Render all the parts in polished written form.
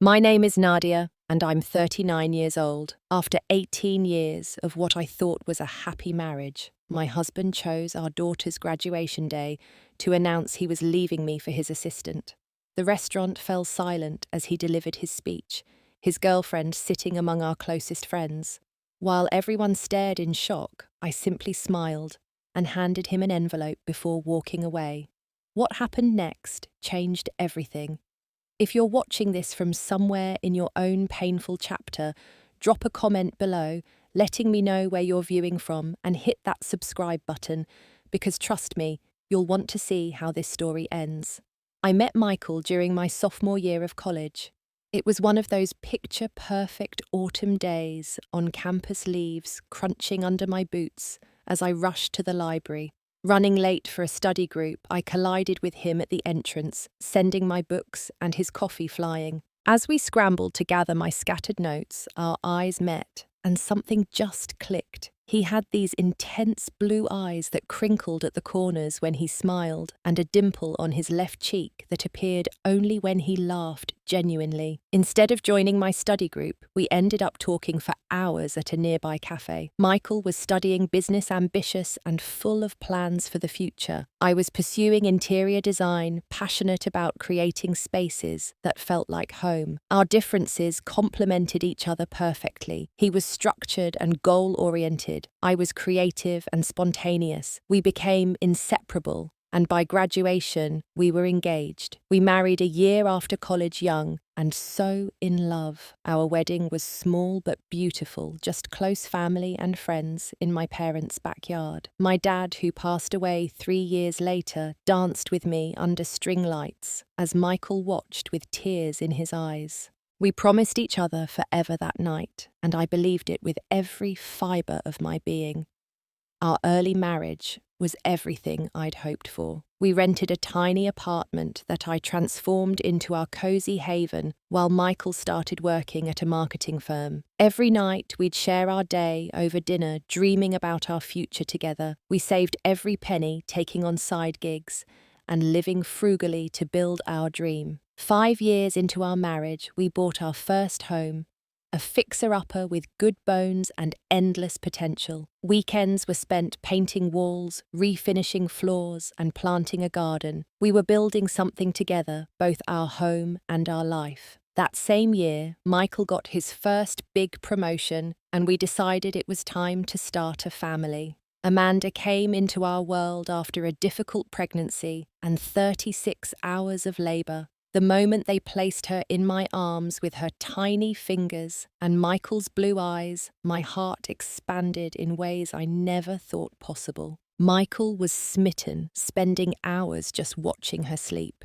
My name is Nadia, and I'm 39 years old. After 18 years of what I thought was a happy marriage, my husband chose our daughter's graduation day to announce he was leaving me for his assistant. The restaurant fell silent as he delivered his speech, his girlfriend sitting among our closest friends. While everyone stared in shock, I simply smiled and handed him an envelope before walking away. What happened next changed everything. If you're watching this from somewhere in your own painful chapter, drop a comment below, letting me know where you're viewing from, and hit that subscribe button, because trust me, you'll want to see how this story ends. I met Michael during my sophomore year of college. It was one of those picture-perfect autumn days on campus leaves crunching under my boots as I rushed to the library. Running late for a study group, I collided with him at the entrance, sending my books and his coffee flying. As we scrambled to gather my scattered notes, our eyes met, and something just clicked. He had these intense blue eyes that crinkled at the corners when he smiled, and a dimple on his left cheek that appeared only when he laughed genuinely. Instead of joining my study group, we ended up talking for hours at a nearby cafe. Michael was studying business, ambitious and full of plans for the future. I was pursuing interior design, passionate about creating spaces that felt like home. Our differences complemented each other perfectly. He was structured and goal-oriented. I was creative and spontaneous. We became inseparable, and by graduation, we were engaged. We married a year after college young, and so in love. Our wedding was small but beautiful, just close family and friends in my parents' backyard. My dad, who passed away 3 years later, danced with me under string lights as Michael watched with tears in his eyes. We promised each other forever that night, and I believed it with every fibre of my being. Our early marriage was everything I'd hoped for. We rented a tiny apartment that I transformed into our cozy haven while Michael started working at a marketing firm. Every night we'd share our day over dinner, dreaming about our future together. We saved every penny, taking on side gigs, and living frugally to build our dream. 5 years into our marriage, we bought our first home, a fixer-upper with good bones and endless potential. Weekends were spent painting walls, refinishing floors, and planting a garden. We were building something together, both our home and our life. That same year, Michael got his first big promotion, and we decided it was time to start a family. Amanda came into our world after a difficult pregnancy and 36 hours of labor. The moment they placed her in my arms with her tiny fingers and Michael's blue eyes, my heart expanded in ways I never thought possible. Michael was smitten, spending hours just watching her sleep.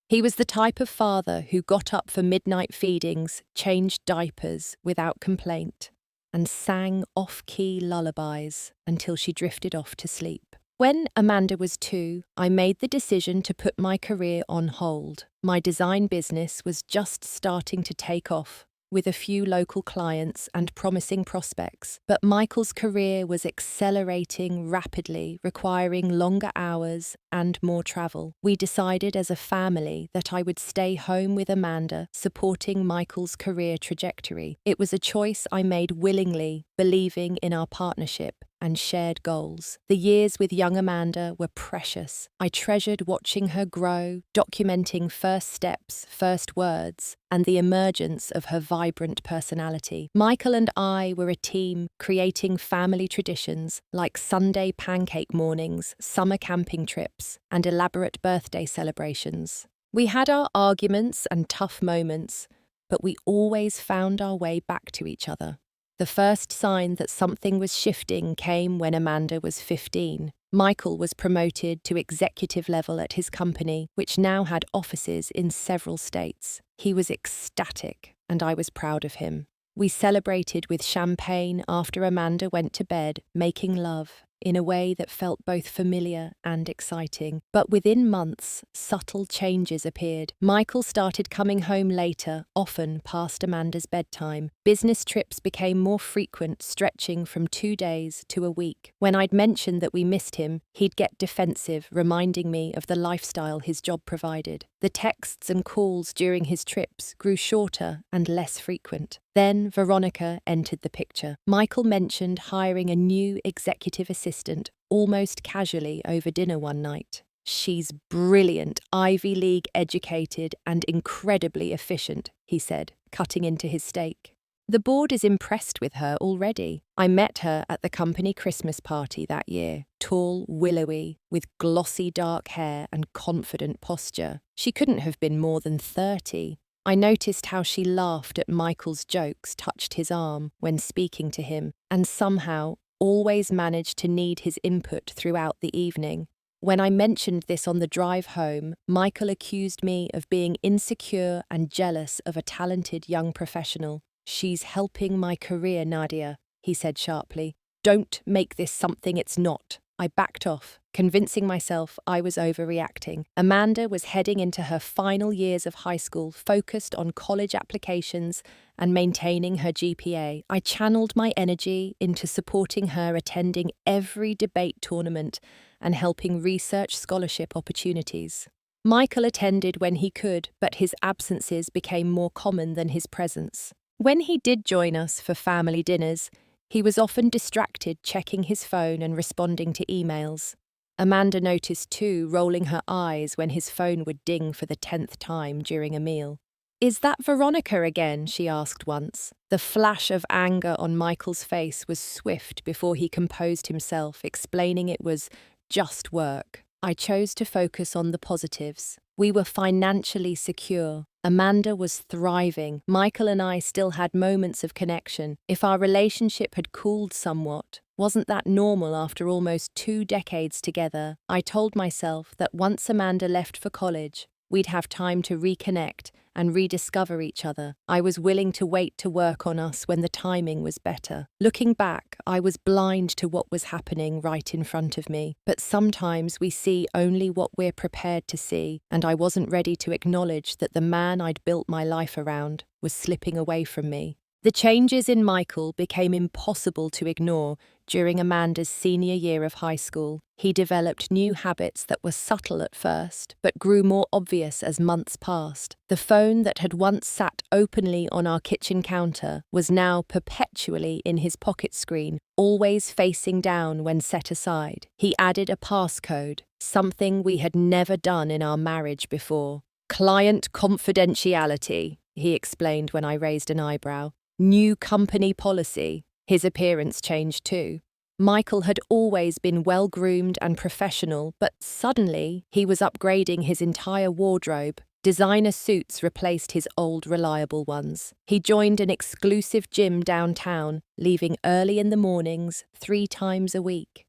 He was the type of father who got up for midnight feedings, changed diapers without complaint, and sang off-key lullabies until she drifted off to sleep. When Amanda was 2, I made the decision to put my career on hold. My design business was just starting to take off, with a few local clients and promising prospects. But Michael's career was accelerating rapidly, requiring longer hours and more travel. We decided as a family that I would stay home with Amanda, supporting Michael's career trajectory. It was a choice I made willingly, believing in our partnership and shared goals. The years with young Amanda were precious. I treasured watching her grow, documenting first steps, first words, and the emergence of her vibrant personality. Michael and I were a team, creating family traditions like Sunday pancake mornings, summer camping trips, and elaborate birthday celebrations. We had our arguments and tough moments, but we always found our way back to each other. The first sign that something was shifting came when Amanda was 15. Michael was promoted to executive level at his company, which now had offices in several states. He was ecstatic, and I was proud of him. We celebrated with champagne after Amanda went to bed, making love in a way that felt both familiar and exciting. But within months, subtle changes appeared. Michael started coming home later, often past Amanda's bedtime. Business trips became more frequent, stretching from 2 days to a week. When I'd mentioned that we missed him, he'd get defensive, reminding me of the lifestyle his job provided. The texts and calls during his trips grew shorter and less frequent. Then Veronica entered the picture. Michael mentioned hiring a new executive assistant almost casually over dinner one night. "She's brilliant, Ivy League educated, and incredibly efficient," he said, cutting into his steak. "The board is impressed with her already. I met her at the company Christmas party that year, tall, willowy, with glossy dark hair and confident posture. She couldn't have been more than 30. I noticed how she laughed at Michael's jokes, touched his arm when speaking to him, and somehow always managed to need his input throughout the evening. When I mentioned this on the drive home, Michael accused me of being insecure and jealous of a talented young professional. "She's helping my career, Nadia," he said sharply. "Don't make this something it's not." I backed off, convincing myself I was overreacting. Amanda was heading into her final years of high school, focused on college applications and maintaining her GPA. I channeled my energy into supporting her attending every debate tournament and helping research scholarship opportunities. Michael attended when he could, but his absences became more common than his presence. When he did join us for family dinners, he was often distracted checking his phone and responding to emails. Amanda noticed too, rolling her eyes when his phone would ding for the 10th time during a meal. "Is that Veronica again?" she asked once. The flash of anger on Michael's face was swift before he composed himself, explaining it was just work. I chose to focus on the positives. We were financially secure. Amanda was thriving. Michael and I still had moments of connection. If our relationship had cooled somewhat, wasn't that normal after almost 2 decades together? I told myself that once Amanda left for college, we'd have time to reconnect and rediscover each other. I was willing to wait to work on us when the timing was better. Looking back, I was blind to what was happening right in front of me. But sometimes we see only what we're prepared to see, and I wasn't ready to acknowledge that the man I'd built my life around was slipping away from me. The changes in Michael became impossible to ignore during Amanda's senior year of high school. He developed new habits that were subtle at first, but grew more obvious as months passed. The phone that had once sat openly on our kitchen counter was now perpetually in his pocket screen, always facing down when set aside. He added a passcode, something we had never done in our marriage before. "Client confidentiality," he explained when I raised an eyebrow. "New company policy." His appearance changed too. Michael had always been well-groomed and professional, but suddenly he was upgrading his entire wardrobe. Designer suits replaced his old reliable ones. He joined an exclusive gym downtown, leaving early in the mornings 3 times a week.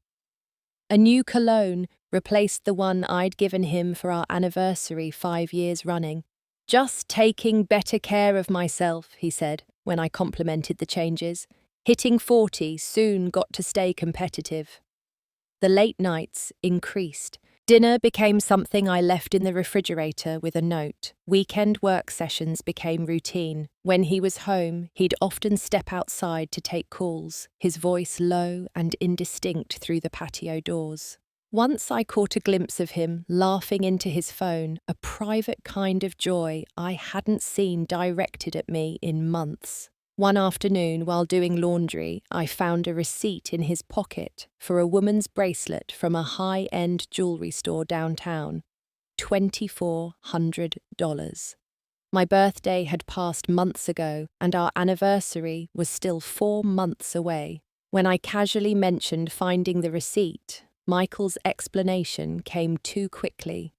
A new cologne replaced the one I'd given him for our anniversary 5 years running. "Just taking better care of myself," he said, when I complimented the changes. Hitting 40 soon got to stay competitive. The late nights increased. Dinner became something I left in the refrigerator with a note. Weekend work sessions became routine. When he was home, he'd often step outside to take calls, his voice low and indistinct through the patio doors. Once I caught a glimpse of him laughing into his phone, a private kind of joy I hadn't seen directed at me in months. One afternoon, while doing laundry, I found a receipt in his pocket for a woman's bracelet from a high-end jewelry store downtown. $2,400. My birthday had passed months ago, and our anniversary was still 4 months away. When I casually mentioned finding the receipt, Michael's explanation came too quickly.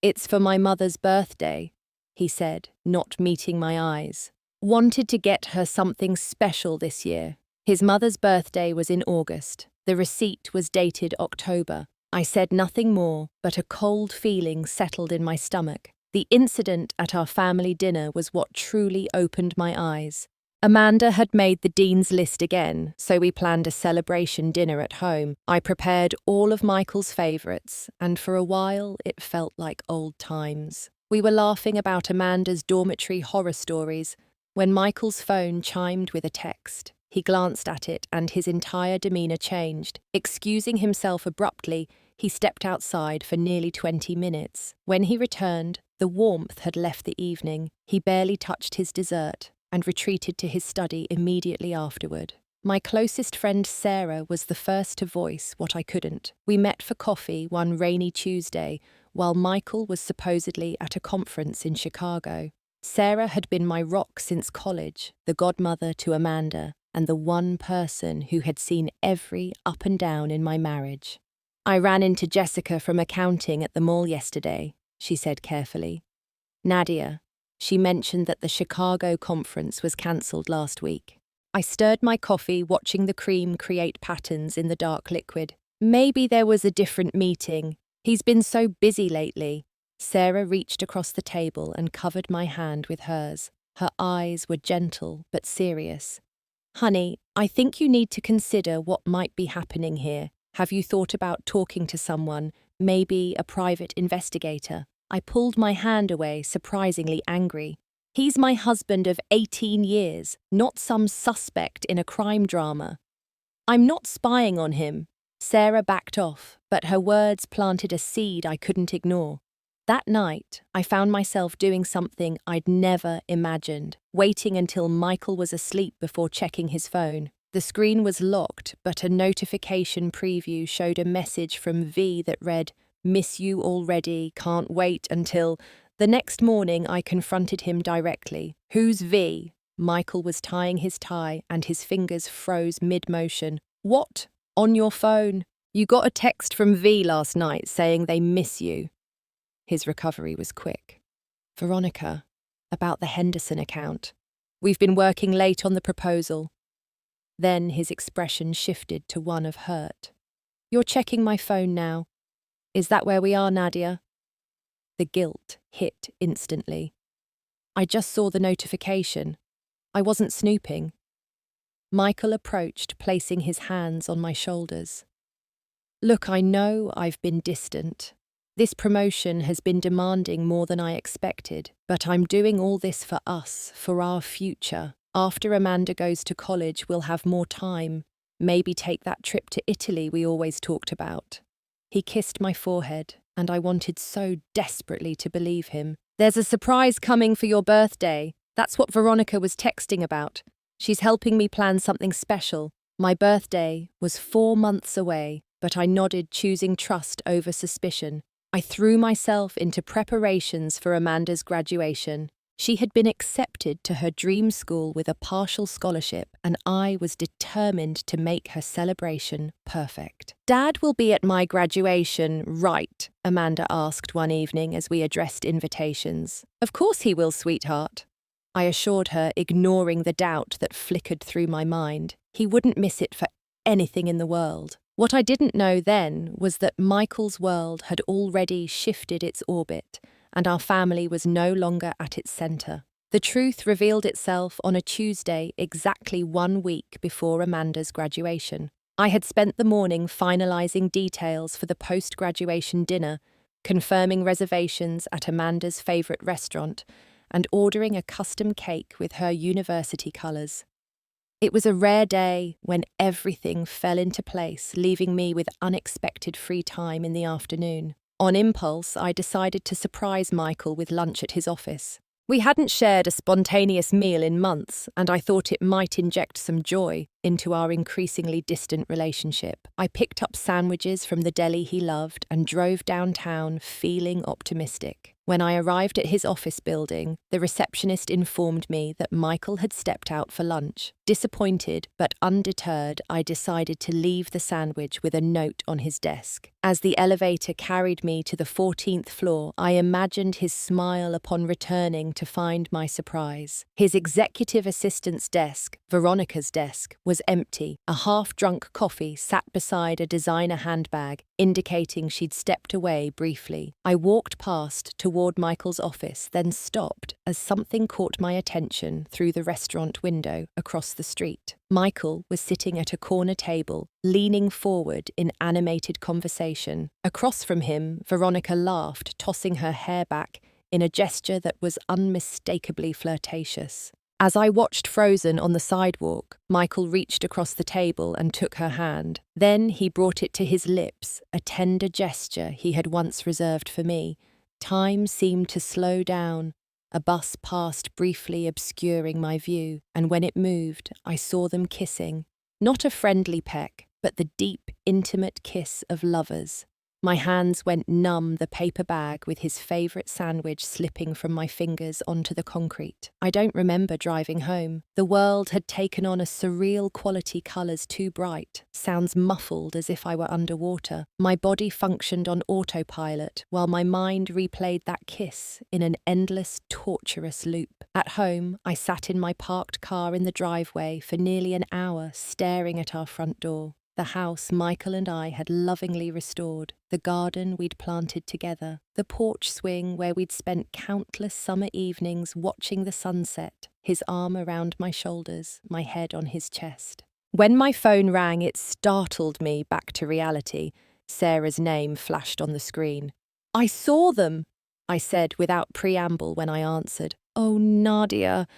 "It's for my mother's birthday," he said, not meeting my eyes. "Wanted to get her something special this year." His mother's birthday was in August. The receipt was dated October. I said nothing more, but a cold feeling settled in my stomach. The incident at our family dinner was what truly opened my eyes. Amanda had made the dean's list again, so we planned a celebration dinner at home. I prepared all of Michael's favourites, and for a while it felt like old times. We were laughing about Amanda's dormitory horror stories when Michael's phone chimed with a text. He glanced at it and his entire demeanour changed. Excusing himself abruptly, He stepped outside for nearly 20 minutes. When he returned, the warmth had left the evening. He barely touched his dessert and retreated to his study immediately afterward. My closest friend Sarah was the first to voice what I couldn't. We met for coffee one rainy Tuesday while Michael was supposedly at a conference in Chicago. Sarah had been my rock since college, the godmother to Amanda, and the one person who had seen every up and down in my marriage. "I ran into Jessica from accounting at the mall yesterday," she said carefully. "Nadia, she mentioned that the Chicago conference was cancelled last week." I stirred my coffee, watching the cream create patterns in the dark liquid. "Maybe there was a different meeting. He's been so busy lately." Sarah reached across the table and covered my hand with hers. Her eyes were gentle but serious. "Honey, I think you need to consider what might be happening here. Have you thought about talking to someone, maybe a private investigator?" I pulled my hand away, surprisingly angry. "He's my husband of 18 years, not some suspect in a crime drama." "I'm not spying on him." Sarah backed off, but her words planted a seed I couldn't ignore. That night, I found myself doing something I'd never imagined, waiting until Michael was asleep before checking his phone. The screen was locked, but a notification preview showed a message from V that read, "Miss you already, can't wait until..." The next morning, I confronted him directly. "Who's V?" Michael was tying his tie and his fingers froze mid-motion. "What? On your phone? You got a text from V last night saying they miss you." His recovery was quick. "Veronica, about the Henderson account. We've been working late on the proposal." Then his expression shifted to one of hurt. "You're checking my phone now. Is that where we are, Nadia?" The guilt hit instantly. I just saw the notification. I wasn't snooping. Michael approached, placing his hands on my shoulders. "Look, I know I've been distant. This promotion has been demanding more than I expected, but I'm doing all this for us, for our future. After Amanda goes to college, we'll have more time. Maybe take that trip to Italy we always talked about." He kissed my forehead, and I wanted so desperately to believe him. "There's a surprise coming for your birthday. That's what Veronica was texting about. She's helping me plan something special." My birthday was 4 months away, but I nodded, choosing trust over suspicion. I threw myself into preparations for Amanda's graduation. She had been accepted to her dream school with a partial scholarship, and I was determined to make her celebration perfect. "Dad will be at my graduation, right?" Amanda asked one evening as we addressed invitations. "Of course he will, sweetheart," I assured her, ignoring the doubt that flickered through my mind. He wouldn't miss it for anything in the world. What I didn't know then was that Michael's world had already shifted its orbit, and our family was no longer at its centre. The truth revealed itself on a Tuesday, exactly 1 week before Amanda's graduation. I had spent the morning finalising details for the post-graduation dinner, confirming reservations at Amanda's favourite restaurant, and ordering a custom cake with her university colours. It was a rare day when everything fell into place, leaving me with unexpected free time in the afternoon. On impulse, I decided to surprise Michael with lunch at his office. We hadn't shared a spontaneous meal in months, and I thought it might inject some joy into our increasingly distant relationship. I picked up sandwiches from the deli he loved and drove downtown feeling optimistic. When I arrived at his office building, the receptionist informed me that Michael had stepped out for lunch. Disappointed but undeterred, I decided to leave the sandwich with a note on his desk. As the elevator carried me to the 14th floor, I imagined his smile upon returning to find my surprise. His executive assistant's desk, Veronica's desk, was empty. A half-drunk coffee sat beside a designer handbag, indicating she'd stepped away briefly. I walked past toward Michael's office, then stopped as something caught my attention through the restaurant window across the street. Michael was sitting at a corner table, leaning forward in animated conversation. Across from him, Veronica laughed, tossing her hair back in a gesture that was unmistakably flirtatious. As I watched frozen on the sidewalk, Michael reached across the table and took her hand. Then he brought it to his lips, a tender gesture he had once reserved for me. Time seemed to slow down. A bus passed briefly, obscuring my view, and when it moved, I saw them kissing. Not a friendly peck, but the deep, intimate kiss of lovers. My hands went numb, the paper bag with his favourite sandwich slipping from my fingers onto the concrete. I don't remember driving home. The world had taken on a surreal quality, colours too bright, sounds muffled as if I were underwater. My body functioned on autopilot, while my mind replayed that kiss in an endless, torturous loop. At home, I sat in my parked car in the driveway for nearly an hour, staring at our front door. The house Michael and I had lovingly restored, the garden we'd planted together, the porch swing where we'd spent countless summer evenings watching the sunset, his arm around my shoulders, my head on his chest. When my phone rang, it startled me back to reality. Sarah's name flashed on the screen. "I saw them," I said without preamble when I answered. "Oh, Nadia."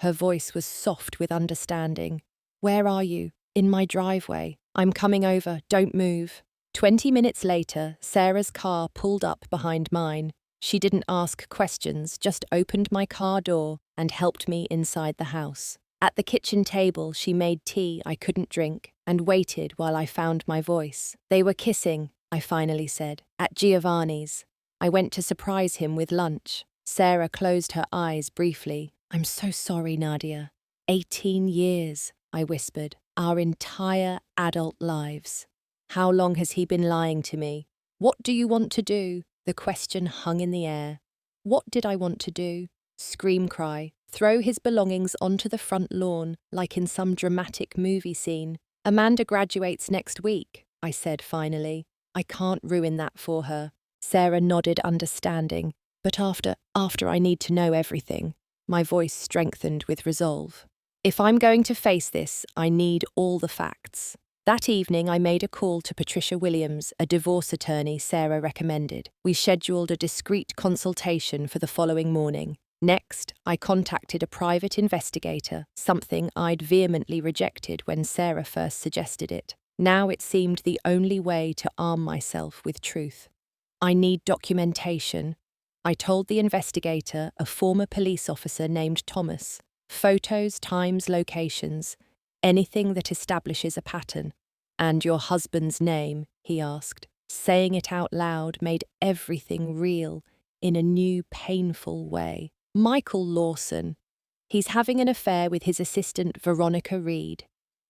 Her voice was soft with understanding. "Where are you?" "In my driveway." "I'm coming over, don't move." 20 minutes later, Sarah's car pulled up behind mine. She didn't ask questions, just opened my car door and helped me inside the house. At the kitchen table, she made tea I couldn't drink and waited while I found my voice. "They were kissing," I finally said, "at Giovanni's. I went to surprise him with lunch." Sarah closed her eyes briefly. "I'm so sorry, Nadia." 18 years, I whispered. Our entire adult lives. How long has he been lying to me? "What do you want to do?" The question hung in the air. What did I want to do? Scream cry, throw his belongings onto the front lawn like in some dramatic movie scene. "Amanda graduates next week," I said finally. "I can't ruin that for her." Sarah nodded understanding, but after I need to know everything. My voice strengthened with resolve. "If I'm going to face this, I need all the facts." That evening, I made a call to Patricia Williams, a divorce attorney Sarah recommended. We scheduled a discreet consultation for the following morning. Next, I contacted a private investigator, something I'd vehemently rejected when Sarah first suggested it. Now it seemed the only way to arm myself with truth. "I need documentation." I told the investigator, a former police officer named Thomas. "Photos, times, locations, anything that establishes a pattern." "And your husband's name?" he asked. Saying it out loud made everything real in a new, painful way. "Michael Lawson. He's having an affair with his assistant Veronica Reed."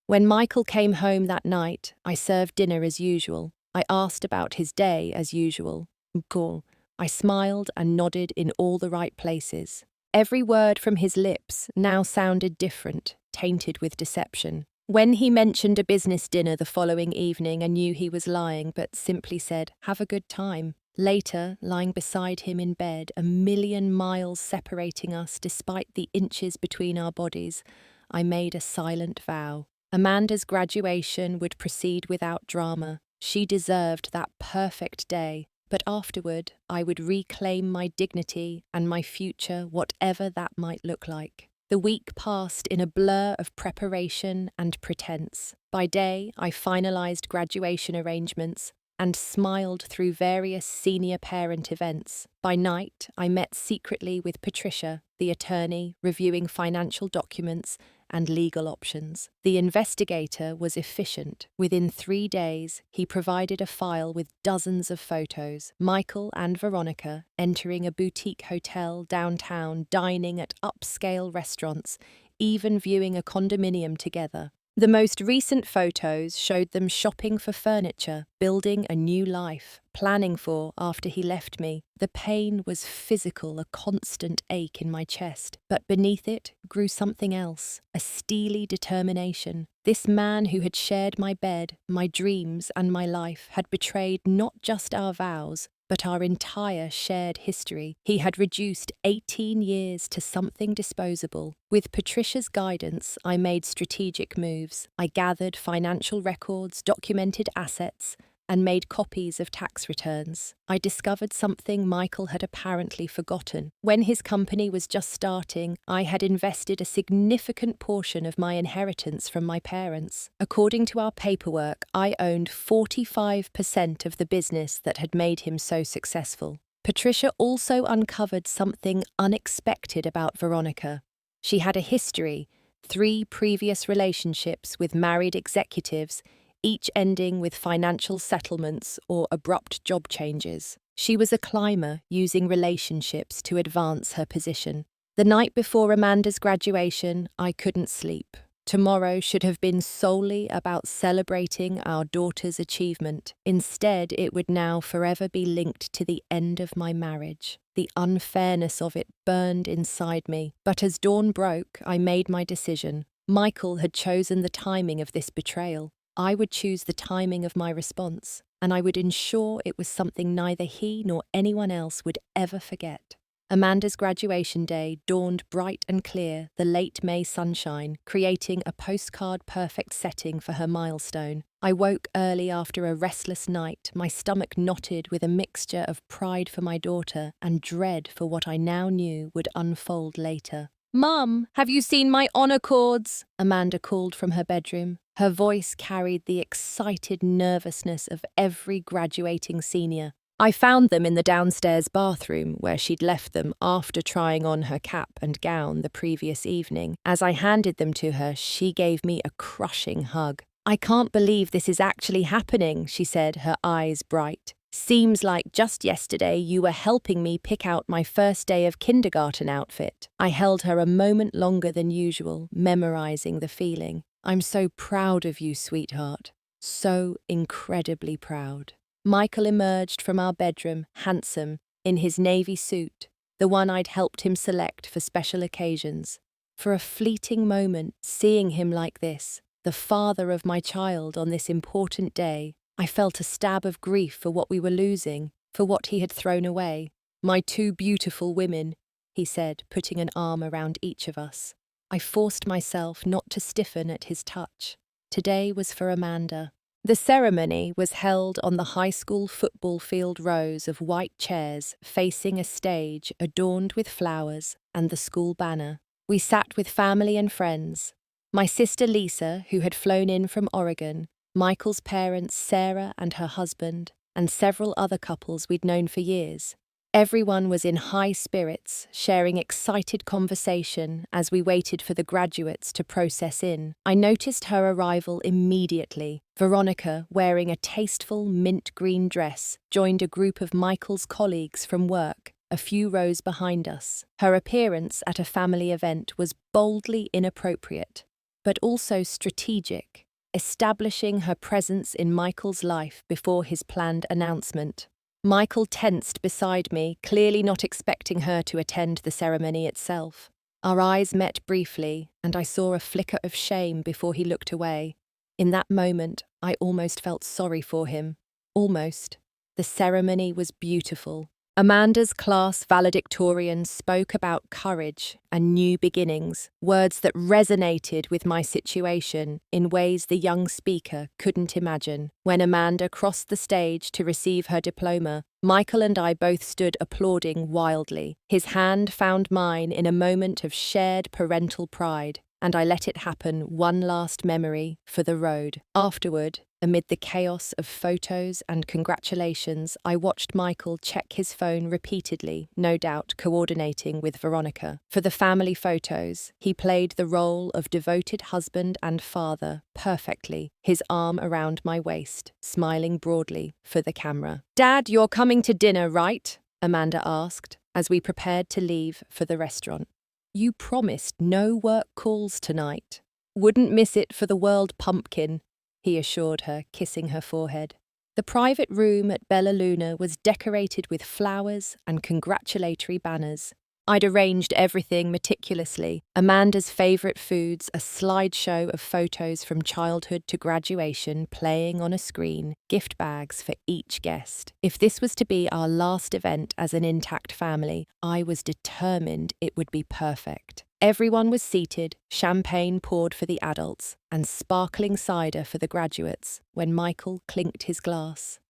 When Michael came home that night, I served dinner as usual. I asked about his day as usual. Cool. I smiled and nodded in all the right places. Every word from his lips now sounded different, tainted with deception. When he mentioned a business dinner the following evening, I knew he was lying, but simply said, "Have a good time." Later, lying beside him in bed, a million miles separating us despite the inches between our bodies, I made a silent vow. Amanda's graduation would proceed without drama. She deserved that perfect day. But afterward, I would reclaim my dignity and my future, whatever that might look like. The week passed in a blur of preparation and pretense. By day, I finalized graduation arrangements and smiled through various senior parent events. By night, I met secretly with Patricia, the attorney, reviewing financial documents and legal options. The investigator was efficient. Within 3 days, he provided a file with dozens of photos. Michael and Veronica entering a boutique hotel downtown, dining at upscale restaurants, even viewing a condominium together. The most recent photos showed them shopping for furniture, building a new life, planning for after he left me. The pain was physical, a constant ache in my chest, but beneath it grew something else, a steely determination. This man who had shared my bed, my dreams, and my life had betrayed not just our vows, but our entire shared history. He had reduced 18 years to something disposable. With Patricia's guidance, I made strategic moves. I gathered financial records, documented assets, and made copies of tax returns. I discovered something Michael had apparently forgotten. When his company was just starting, I had invested a significant portion of my inheritance from my parents. According to our paperwork, I owned 45% of the business that had made him so successful. Patricia also uncovered something unexpected about Veronica. She had a history, 3 previous relationships with married executives, each ending with financial settlements or abrupt job changes. She was a climber using relationships to advance her position. The night before Amanda's graduation, I couldn't sleep. Tomorrow should have been solely about celebrating our daughter's achievement. Instead, it would now forever be linked to the end of my marriage. The unfairness of it burned inside me. But as dawn broke, I made my decision. Michael had chosen the timing of this betrayal. I would choose the timing of my response, and I would ensure it was something neither he nor anyone else would ever forget. Amanda's graduation day dawned bright and clear, the late May sunshine, creating a postcard-perfect setting for her milestone. I woke early after a restless night, my stomach knotted with a mixture of pride for my daughter and dread for what I now knew would unfold later. "Mum, have you seen my honor cords?" Amanda called from her bedroom. Her voice carried the excited nervousness of every graduating senior. I found them in the downstairs bathroom, where she'd left them after trying on her cap and gown the previous evening. As I handed them to her, she gave me a crushing hug. "I can't believe this is actually happening," she said, her eyes bright. "Seems like just yesterday you were helping me pick out my first day of kindergarten outfit." I held her a moment longer than usual, memorizing the feeling. "I'm so proud of you, sweetheart. So incredibly proud." Michael emerged from our bedroom, handsome, in his navy suit, the one I'd helped him select for special occasions. For a fleeting moment, seeing him like this, the father of my child on this important day, I felt a stab of grief for what we were losing, for what he had thrown away. "My 2 beautiful women," he said, putting an arm around each of us. I forced myself not to stiffen at his touch. Today was for Amanda. The ceremony was held on the high school football field rows of white chairs facing a stage adorned with flowers and the school banner. We sat with family and friends. My sister Lisa, who had flown in from Oregon, Michael's parents Sarah and her husband, and several other couples we'd known for years. Everyone was in high spirits, sharing excited conversation as we waited for the graduates to process in. I noticed her arrival immediately. Veronica, wearing a tasteful mint green dress, joined a group of Michael's colleagues from work, a few rows behind us. Her appearance at a family event was boldly inappropriate, but also strategic, establishing her presence in Michael's life before his planned announcement. Michael tensed beside me, clearly not expecting her to attend the ceremony itself. Our eyes met briefly, and I saw a flicker of shame before he looked away. In that moment, I almost felt sorry for him. Almost. The ceremony was beautiful. Amanda's class valedictorian spoke about courage and new beginnings, words that resonated with my situation in ways the young speaker couldn't imagine. When Amanda crossed the stage to receive her diploma, Michael and I both stood applauding wildly. His hand found mine in a moment of shared parental pride, and I let it happen, one last memory for the road. Afterward, amid the chaos of photos and congratulations, I watched Michael check his phone repeatedly, no doubt coordinating with Veronica. For the family photos, he played the role of devoted husband and father perfectly, his arm around my waist, smiling broadly for the camera. "Dad, you're coming to dinner, right?" Amanda asked, as we prepared to leave for the restaurant. "You promised no work calls tonight." "Wouldn't miss it for the world, pumpkin," he assured her, kissing her forehead. The private room at Bella Luna was decorated with flowers and congratulatory banners. I'd arranged everything meticulously. Amanda's favourite foods, a slideshow of photos from childhood to graduation playing on a screen, gift bags for each guest. If this was to be our last event as an intact family, I was determined it would be perfect. Everyone was seated, champagne poured for the adults, and sparkling cider for the graduates, when Michael clinked his glass.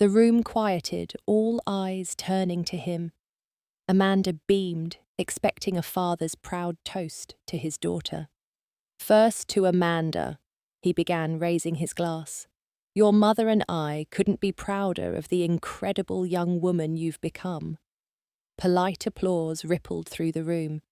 The room quieted, all eyes turning to him. Amanda beamed, expecting a father's proud toast to his daughter. "First to Amanda," he began, raising his glass. "Your mother and I couldn't be prouder of the incredible young woman you've become." Polite applause rippled through the room.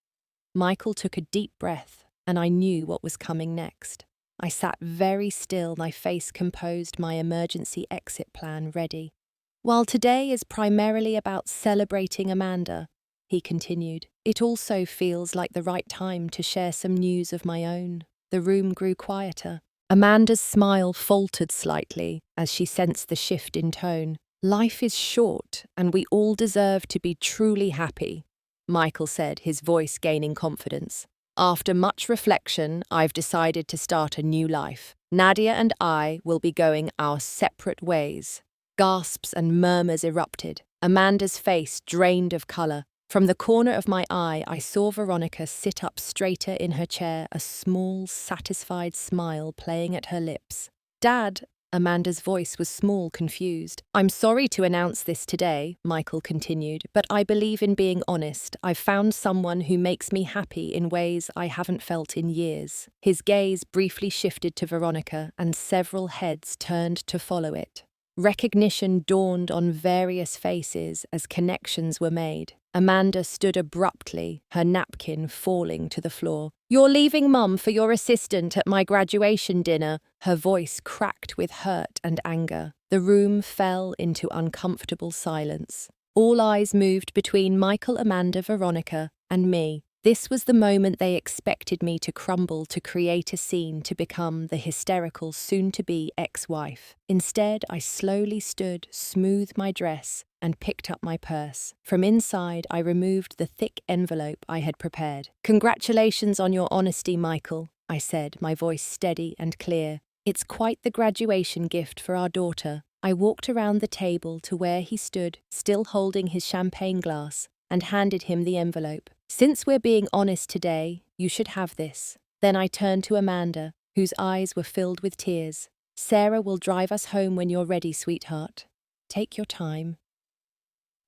Michael took a deep breath, and I knew what was coming next. I sat very still, my face composed, my emergency exit plan ready. "While today is primarily about celebrating Amanda," he continued, "it also feels like the right time to share some news of my own." The room grew quieter. Amanda's smile faltered slightly as she sensed the shift in tone. "Life is short, and we all deserve to be truly happy," Michael said, his voice gaining confidence. "After much reflection, I've decided to start a new life. Nadia and I will be going our separate ways." Gasps and murmurs erupted. Amanda's face drained of colour. From the corner of my eye, I saw Veronica sit up straighter in her chair, a small, satisfied smile playing at her lips. "Dad," Amanda's voice was small, confused. "I'm sorry to announce this today," Michael continued, "but I believe in being honest. I've found someone who makes me happy in ways I haven't felt in years." His gaze briefly shifted to Veronica, and several heads turned to follow it. Recognition dawned on various faces as connections were made. Amanda stood abruptly, her napkin falling to the floor. "You're leaving Mum for your assistant at my graduation dinner," her voice cracked with hurt and anger. The room fell into uncomfortable silence. All eyes moved between Michael, Amanda, Veronica, and me. This was the moment they expected me to crumble to create a scene to become the hysterical, soon-to-be ex-wife. Instead, I slowly stood, smoothed my dress, and picked up my purse. From inside, I removed the thick envelope I had prepared. "Congratulations on your honesty, Michael," I said, my voice steady and clear. "It's quite the graduation gift for our daughter." I walked around the table to where he stood, still holding his champagne glass, and handed him the envelope. "Since we're being honest today, you should have this." Then I turned to Amanda, whose eyes were filled with tears. "Sarah will drive us home when you're ready, sweetheart. Take your time."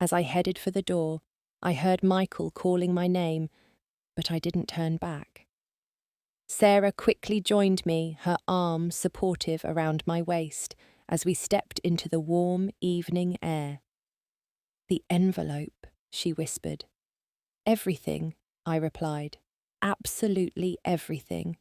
As I headed for the door, I heard Michael calling my name, but I didn't turn back. Sarah quickly joined me, her arm supportive around my waist, as we stepped into the warm evening air. "The envelope," she whispered. "Everything," I replied. "Absolutely everything."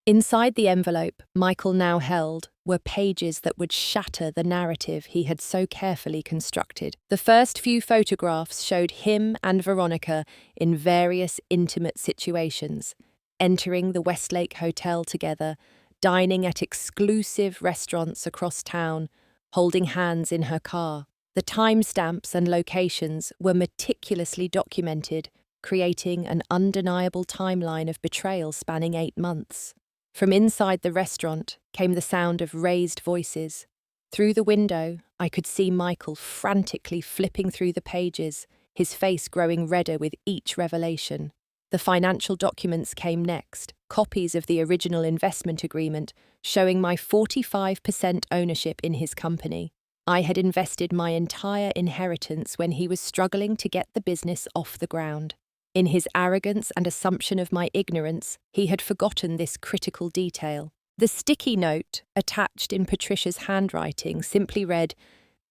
Inside the envelope Michael now held were pages that would shatter the narrative he had so carefully constructed. The first few photographs showed him and Veronica in various intimate situations, entering the Westlake Hotel together, dining at exclusive restaurants across town, holding hands in her car. The timestamps and locations were meticulously documented, creating an undeniable timeline of betrayal spanning 8 months. From inside the restaurant came the sound of raised voices. Through the window, I could see Michael frantically flipping through the pages, his face growing redder with each revelation. The financial documents came next, copies of the original investment agreement showing my 45% ownership in his company. I had invested my entire inheritance when he was struggling to get the business off the ground. In his arrogance and assumption of my ignorance, he had forgotten this critical detail. The sticky note, attached in Patricia's handwriting, simply read,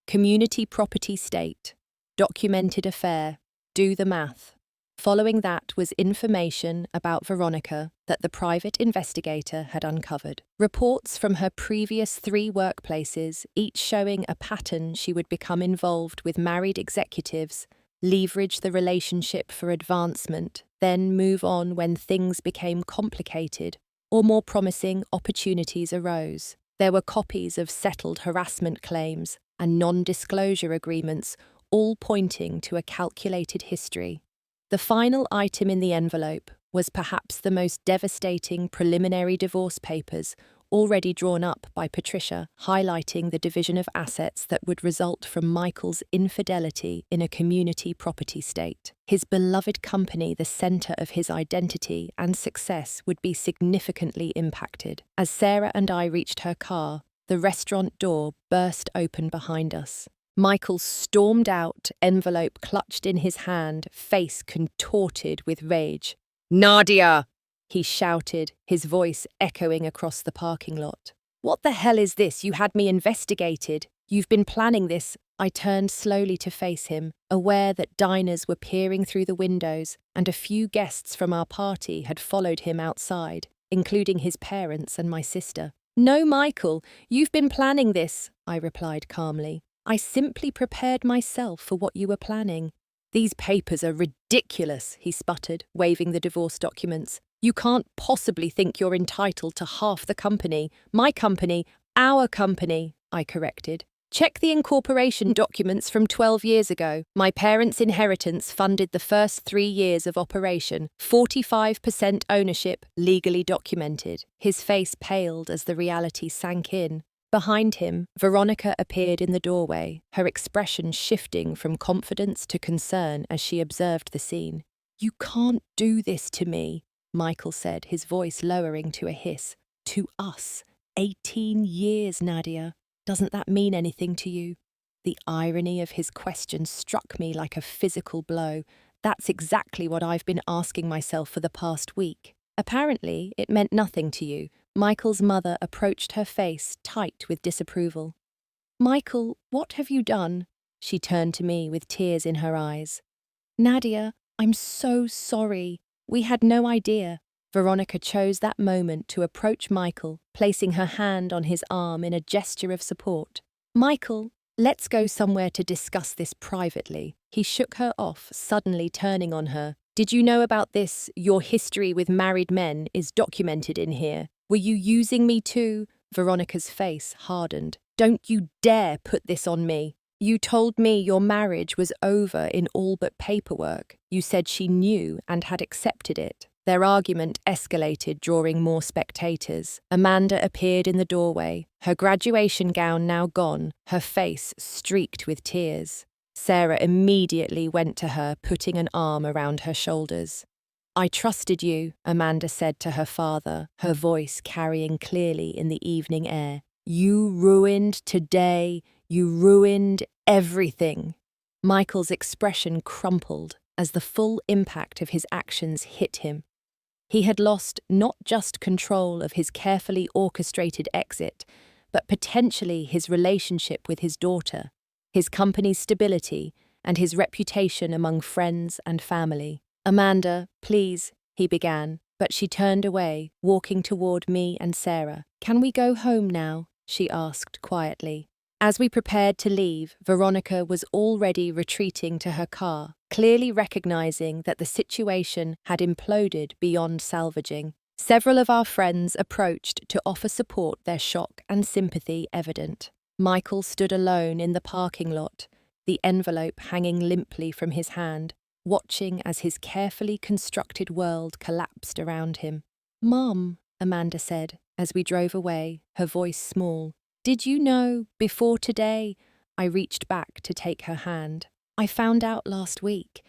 "Community property state, documented affair, do the math." Following that was information about Veronica that the private investigator had uncovered. Reports from her previous 3 workplaces, each showing a pattern she would become involved with married executives, leverage the relationship for advancement, then move on when things became complicated or more promising opportunities arose. There were copies of settled harassment claims and non-disclosure agreements, all pointing to a calculated history. The final item in the envelope was perhaps the most devastating preliminary divorce papers already drawn up by Patricia, highlighting the division of assets that would result from Michael's infidelity in a community property state. His beloved company, the centre of his identity and success, would be significantly impacted. As Sarah and I reached her car, the restaurant door burst open behind us. Michael stormed out, envelope clutched in his hand, face contorted with rage. "Nadia!" he shouted, his voice echoing across the parking lot. "What the hell is this? You had me investigated. You've been planning this." I turned slowly to face him, aware that diners were peering through the windows, and a few guests from our party had followed him outside, including his parents and my sister. "No, Michael, you've been planning this," I replied calmly. "I simply prepared myself for what you were planning." "These papers are ridiculous," he sputtered, waving the divorce documents. "You can't possibly think you're entitled to half the company. My company, our company," I corrected. "Check the incorporation documents from 12 years ago. My parents' inheritance funded the first 3 years of operation, 45% ownership, legally documented." His face paled as the reality sank in. Behind him, Veronica appeared in the doorway, her expression shifting from confidence to concern as she observed the scene. "You can't do this to me," Michael said, his voice lowering to a hiss. "To us. 18 years, Nadia. Doesn't that mean anything to you?" The irony of his question struck me like a physical blow. That's exactly what I've been asking myself for the past week. "Apparently, it meant nothing to you." Michael's mother approached her face tight with disapproval. "Michael, what have you done?" She turned to me with tears in her eyes. "Nadia, I'm so sorry. We had no idea." Veronica chose that moment to approach Michael, placing her hand on his arm in a gesture of support. "Michael, let's go somewhere to discuss this privately." He shook her off, suddenly turning on her. "Did you know about this? Your history with married men is documented in here. Were you using me too?" Veronica's face hardened. "Don't you dare put this on me. You told me your marriage was over in all but paperwork. You said she knew and had accepted it." Their argument escalated, drawing more spectators. Amanda appeared in the doorway, her graduation gown now gone, her face streaked with tears. Sarah immediately went to her, putting an arm around her shoulders. "I trusted you," Amanda said to her father, her voice carrying clearly in the evening air. "You ruined today. You ruined everything." Michael's expression crumpled as the full impact of his actions hit him. He had lost not just control of his carefully orchestrated exit, but potentially his relationship with his daughter, his company's stability, and his reputation among friends and family. "Amanda, please," he began, but she turned away, walking toward me and Sarah. "Can we go home now?" she asked quietly. As we prepared to leave, Veronica was already retreating to her car, clearly recognizing that the situation had imploded beyond salvaging. Several of our friends approached to offer support, their shock and sympathy evident. Michael stood alone in the parking lot, the envelope hanging limply from his hand, watching as his carefully constructed world collapsed around him. "Mom," Amanda said, as we drove away, her voice small, "did you know, before today?" I reached back to take her hand. "I found out last week.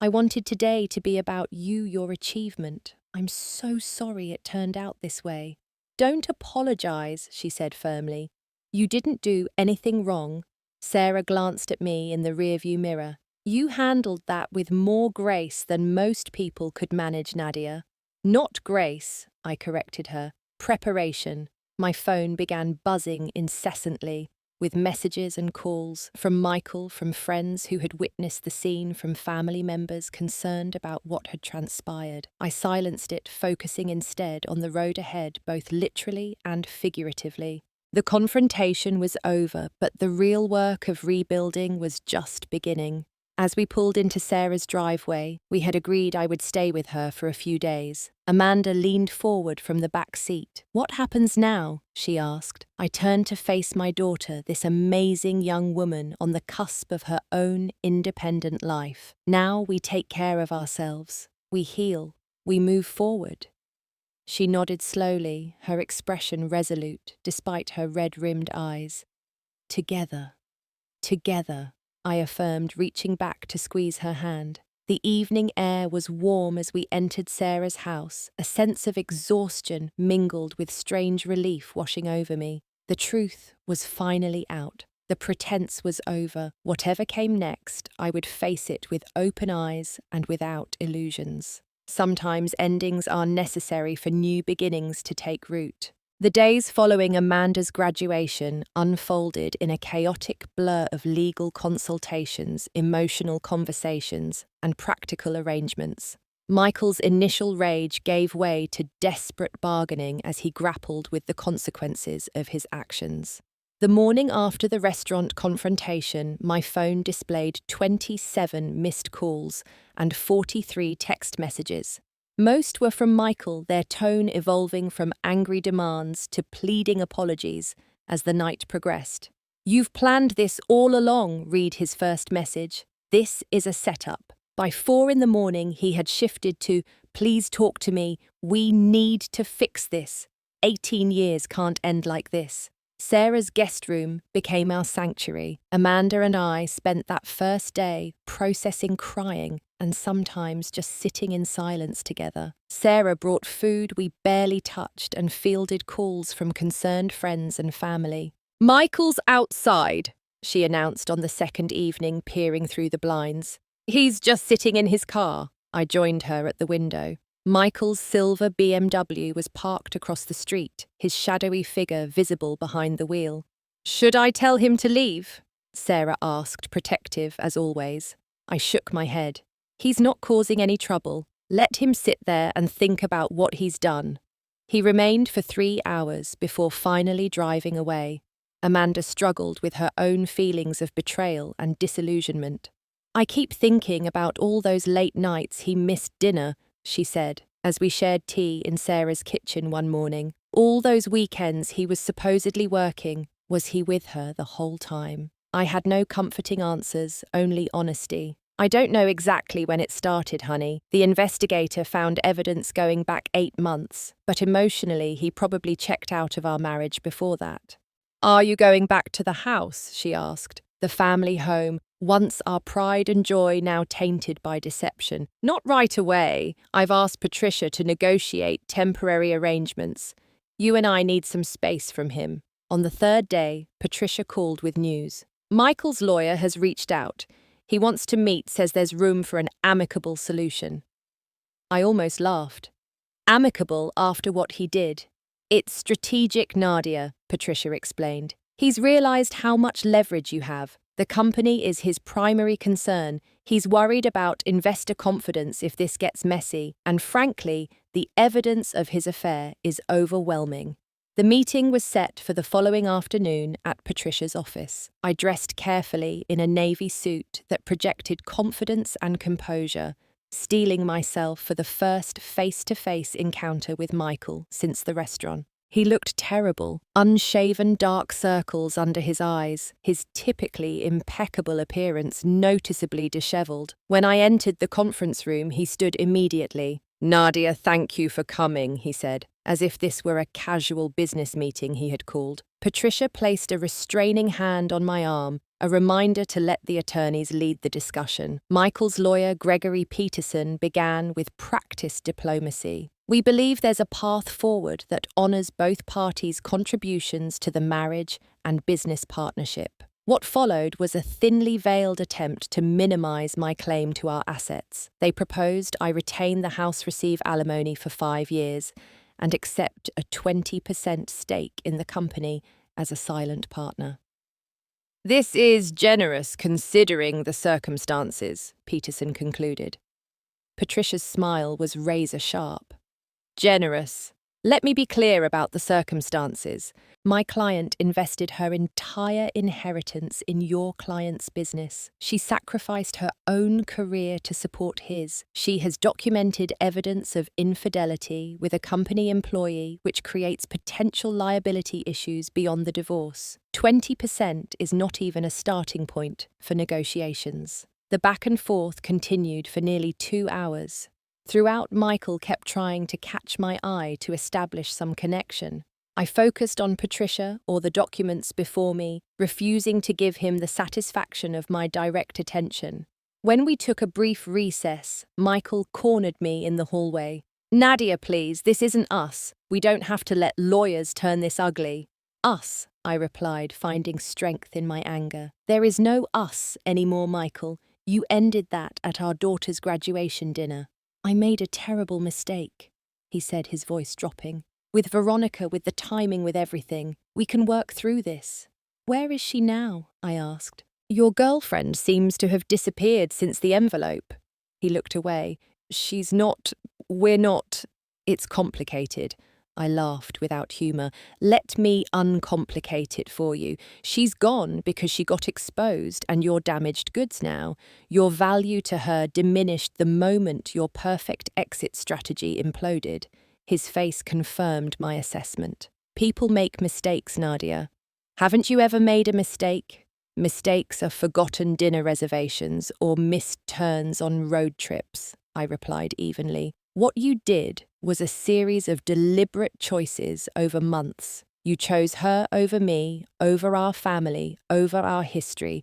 I wanted today to be about you, your achievement. I'm so sorry it turned out this way." "Don't apologize," she said firmly. "You didn't do anything wrong." Sarah glanced at me in the rearview mirror. "You handled that with more grace than most people could manage, Nadia." "Not grace," I corrected her. "Preparation." My phone began buzzing incessantly, with messages and calls from Michael, from friends who had witnessed the scene, from family members concerned about what had transpired. I silenced it, focusing instead on the road ahead, both literally and figuratively. The confrontation was over, but the real work of rebuilding was just beginning. As we pulled into Sarah's driveway, we had agreed I would stay with her for a few days. Amanda leaned forward from the back seat. "What happens now?" she asked. I turned to face my daughter, this amazing young woman on the cusp of her own independent life. "Now we take care of ourselves. We heal. We move forward." She nodded slowly, her expression resolute, despite her red-rimmed eyes. "Together. Together," I affirmed, reaching back to squeeze her hand. The evening air was warm as we entered Sarah's house, a sense of exhaustion mingled with strange relief washing over me. The truth was finally out. The pretense was over. Whatever came next, I would face it with open eyes and without illusions. Sometimes endings are necessary for new beginnings to take root. The days following Amanda's graduation unfolded in a chaotic blur of legal consultations, emotional conversations, and practical arrangements. Michael's initial rage gave way to desperate bargaining as he grappled with the consequences of his actions. The morning after the restaurant confrontation, my phone displayed 27 missed calls and 43 text messages. Most were from Michael, their tone evolving from angry demands to pleading apologies as the night progressed. "You've planned this all along," read his first message. "This is a setup." By 4 in the morning, he had shifted to, "Please talk to me. We need to fix this. 18 years can't end like this." Sarah's guest room became our sanctuary. Amanda and I spent that first day processing crying and sometimes just sitting in silence together. Sarah brought food we barely touched and fielded calls from concerned friends and family. "Michael's outside," she announced on the second evening, peering through the blinds. "He's just sitting in his car." I joined her at the window. Michael's silver BMW was parked across the street, his shadowy figure visible behind the wheel. "Should I tell him to leave?" Sarah asked, protective as always. I shook my head. "He's not causing any trouble. Let him sit there and think about what he's done." He remained for 3 hours before finally driving away. Amanda struggled with her own feelings of betrayal and disillusionment. "I keep thinking about all those late nights he missed dinner," she said, as we shared tea in Sarah's kitchen one morning. "All those weekends he was supposedly working. Was he with her the whole time?" I had no comforting answers, only honesty. "I don't know exactly when it started, honey. The investigator found evidence going back 8 months, but emotionally he probably checked out of our marriage before that." "Are you going back to the house?" she asked. "The family home, once our pride and joy, now tainted by deception." "Not right away. I've asked Patricia to negotiate temporary arrangements. You and I need some space from him." On the third day, Patricia called with news. "Michael's lawyer has reached out. He wants to meet, says there's room for an amicable solution." I almost laughed. Amicable after what he did. "It's strategic, Nadia," Patricia explained. "He's realized how much leverage you have. The company is his primary concern. He's worried about investor confidence if this gets messy, and frankly, the evidence of his affair is overwhelming." The meeting was set for the following afternoon at Patricia's office. I dressed carefully in a navy suit that projected confidence and composure, steeling myself for the first face-to-face encounter with Michael since the restaurant. He looked terrible, unshaven dark circles under his eyes, his typically impeccable appearance noticeably dishevelled. When I entered the conference room, he stood immediately. "Nadia, thank you for coming," he said, as if this were a casual business meeting he had called. Patricia placed a restraining hand on my arm, a reminder to let the attorneys lead the discussion. Michael's lawyer, Gregory Peterson, began with practiced diplomacy. "We believe there's a path forward that honours both parties' contributions to the marriage and business partnership." What followed was a thinly veiled attempt to minimise my claim to our assets. They proposed I retain the house receive alimony for 5 years and accept a 20% stake in the company as a silent partner. "This is generous considering the circumstances," Peterson concluded. Patricia's smile was razor-sharp. "Generous. Let me be clear about the circumstances. My client invested her entire inheritance in your client's business. She sacrificed her own career to support his. She has documented evidence of infidelity with a company employee, which creates potential liability issues beyond the divorce. 20% is not even a starting point for negotiations." The back and forth continued for nearly 2 hours. Throughout, Michael kept trying to catch my eye to establish some connection. I focused on Patricia or the documents before me, refusing to give him the satisfaction of my direct attention. When we took a brief recess, Michael cornered me in the hallway. "Nadia, please, this isn't us. We don't have to let lawyers turn this ugly." "Us," I replied, finding strength in my anger. There is no us anymore, Michael. You ended that at our daughter's graduation dinner. I made a terrible mistake, he said, his voice dropping. With Veronica, with the timing, with everything, we can work through this. Where is she now? I asked. Your girlfriend seems to have disappeared since the envelope. He looked away. We're not. It's complicated. I laughed without humour. Let me uncomplicate it for you. She's gone because she got exposed and you're damaged goods now. Your value to her diminished the moment your perfect exit strategy imploded. His face confirmed my assessment. People make mistakes, Nadia. Haven't you ever made a mistake? Mistakes are forgotten dinner reservations or missed turns on road trips, I replied evenly. What you did was a series of deliberate choices over months. You chose her over me, over our family, over our history.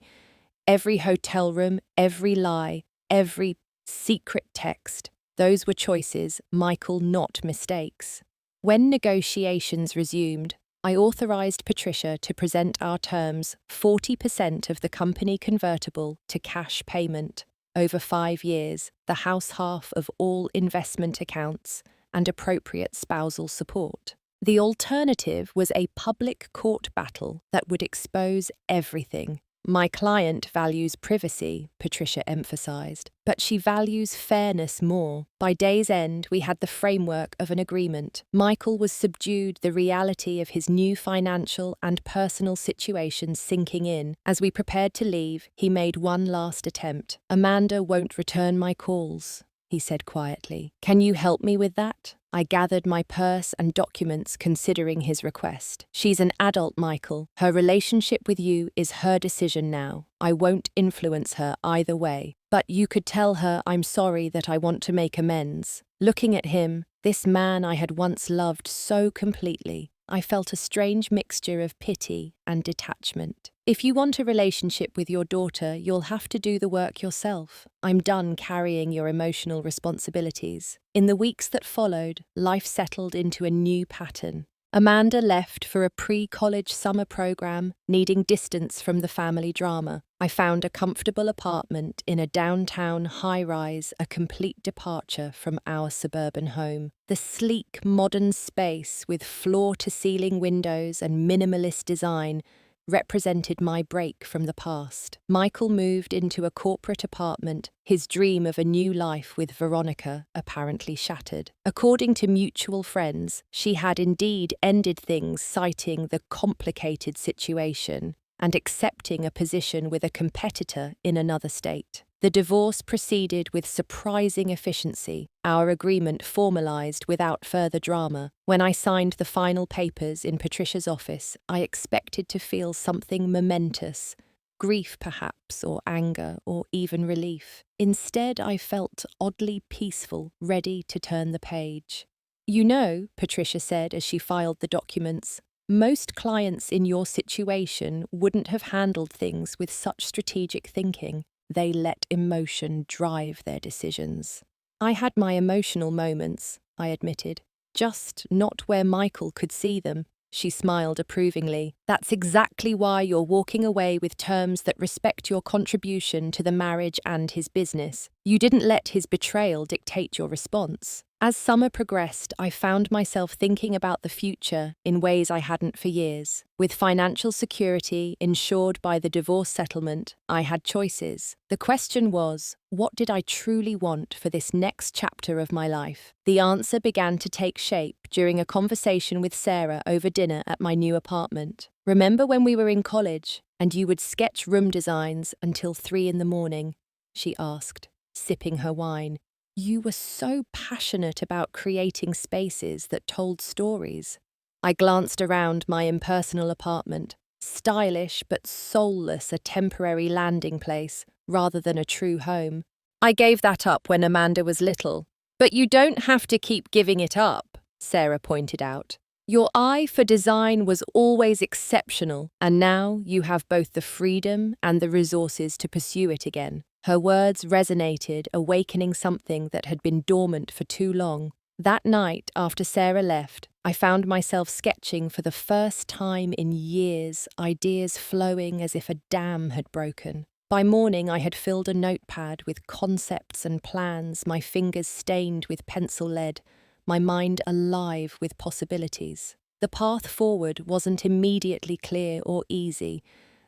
Every hotel room, every lie, every secret text. Those were choices, Michael, not mistakes. When negotiations resumed, I authorized Patricia to present our terms 40% of the company convertible to cash payment over 5 years, the house half of all investment accounts, and appropriate spousal support. The alternative was a public court battle that would expose everything. My client values privacy, Patricia emphasized, but she values fairness more. By day's end, we had the framework of an agreement. Michael was subdued, the reality of his new financial and personal situation sinking in. As we prepared to leave, he made one last attempt. Amanda won't return my calls, he said quietly. Can you help me with that? I gathered my purse and documents considering his request. She's an adult, Michael. Her relationship with you is her decision now. I won't influence her either way. But you could tell her I'm sorry, that I want to make amends. Looking at him, this man I had once loved so completely, I felt a strange mixture of pity and detachment. If you want a relationship with your daughter, you'll have to do the work yourself. I'm done carrying your emotional responsibilities. In the weeks that followed, life settled into a new pattern. Amanda left for a pre-college summer program, needing distance from the family drama. I found a comfortable apartment in a downtown high-rise, a complete departure from our suburban home. The sleek, modern space with floor-to-ceiling windows and minimalist design represented my break from the past. Michael moved into a corporate apartment, his dream of a new life with Veronica apparently shattered. According to mutual friends, she had indeed ended things, citing the complicated situation and accepting a position with a competitor in another state. The divorce proceeded with surprising efficiency, our agreement formalized without further drama. When I signed the final papers in Patricia's office, I expected to feel something momentous, grief perhaps, or anger, or even relief. Instead, I felt oddly peaceful, ready to turn the page. You know, Patricia said as she filed the documents, most clients in your situation wouldn't have handled things with such strategic thinking. They let emotion drive their decisions. I had my emotional moments, I admitted, just not where Michael could see them. She smiled approvingly. That's exactly why you're walking away with terms that respect your contribution to the marriage and his business. You didn't let his betrayal dictate your response. As summer progressed, I found myself thinking about the future in ways I hadn't for years. With financial security ensured by the divorce settlement, I had choices. The question was, what did I truly want for this next chapter of my life? The answer began to take shape during a conversation with Sarah over dinner at my new apartment. Remember when we were in college and you would sketch room designs until 3 a.m? She asked, sipping her wine. You were so passionate about creating spaces that told stories. I glanced around my impersonal apartment, stylish but soulless, a temporary landing place rather than a true home. I gave that up when Amanda was little. But you don't have to keep giving it up, Sarah pointed out. Your eye for design was always exceptional, and now you have both the freedom and the resources to pursue it again. Her words resonated, awakening something that had been dormant for too long. That night, after Sarah left, I found myself sketching for the first time in years, ideas flowing as if a dam had broken. By morning, I had filled a notepad with concepts and plans, my fingers stained with pencil lead, my mind alive with possibilities. The path forward wasn't immediately clear or easy.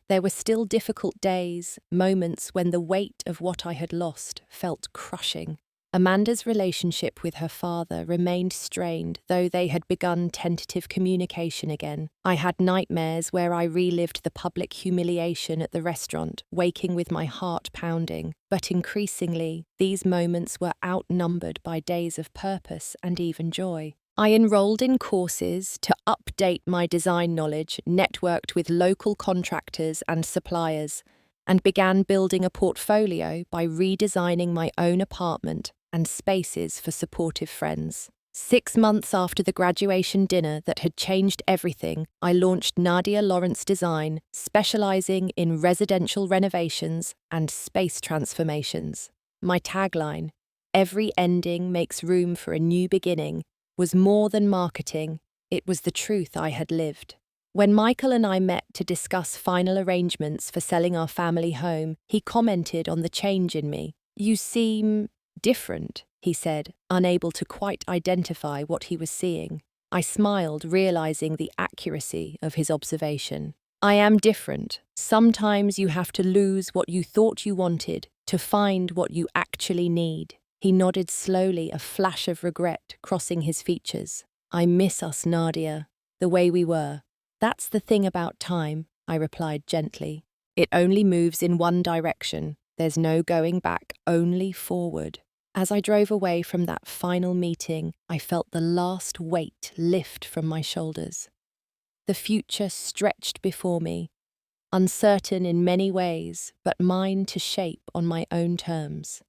There were still difficult days, moments when the weight of what I had lost felt crushing. Amanda's relationship with her father remained strained, though they had begun tentative communication again. I had nightmares where I relived the public humiliation at the restaurant, waking with my heart pounding. But increasingly, these moments were outnumbered by days of purpose and even joy. I enrolled in courses to update my design knowledge, networked with local contractors and suppliers, and began building a portfolio by redesigning my own apartment and spaces for supportive friends. 6 months after the graduation dinner that had changed everything, I launched Nadia Lawrence Design, specializing in residential renovations and space transformations. My tagline, "Every ending makes room for a new beginning," was more than marketing, it was the truth I had lived. When Michael and I met to discuss final arrangements for selling our family home, he commented on the change in me. "You seem different," he said, unable to quite identify what he was seeing. I smiled, realizing the accuracy of his observation. "I am different. Sometimes you have to lose what you thought you wanted to find what you actually need." He nodded slowly, a flash of regret crossing his features. "I miss us, Nadia, the way we were." "That's the thing about time," I replied gently. "It only moves in one direction. There's no going back, only forward." As I drove away from that final meeting, I felt the last weight lift from my shoulders. The future stretched before me, uncertain in many ways, but mine to shape on my own terms.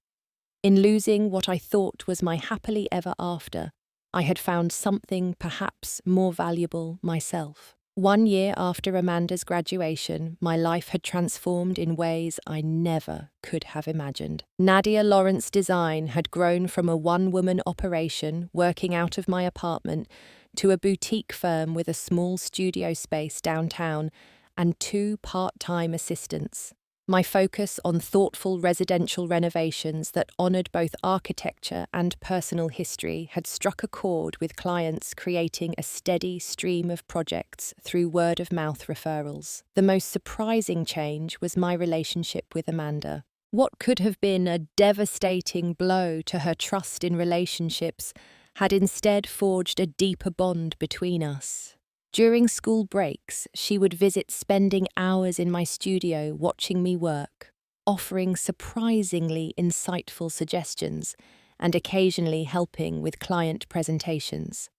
In losing what I thought was my happily ever after, I had found something perhaps more valuable myself. 1 year after Amanda's graduation, my life had transformed in ways I never could have imagined. Nadia Lawrence Design had grown from a one-woman operation working out of my apartment to a boutique firm with a small studio space downtown and 2 part-time assistants. My focus on thoughtful residential renovations that honoured both architecture and personal history had struck a chord with clients, creating a steady stream of projects through word-of-mouth referrals. The most surprising change was my relationship with Amanda. What could have been a devastating blow to her trust in relationships had instead forged a deeper bond between us. During school breaks, she would visit, spending hours in my studio watching me work, offering surprisingly insightful suggestions and occasionally helping with client presentations.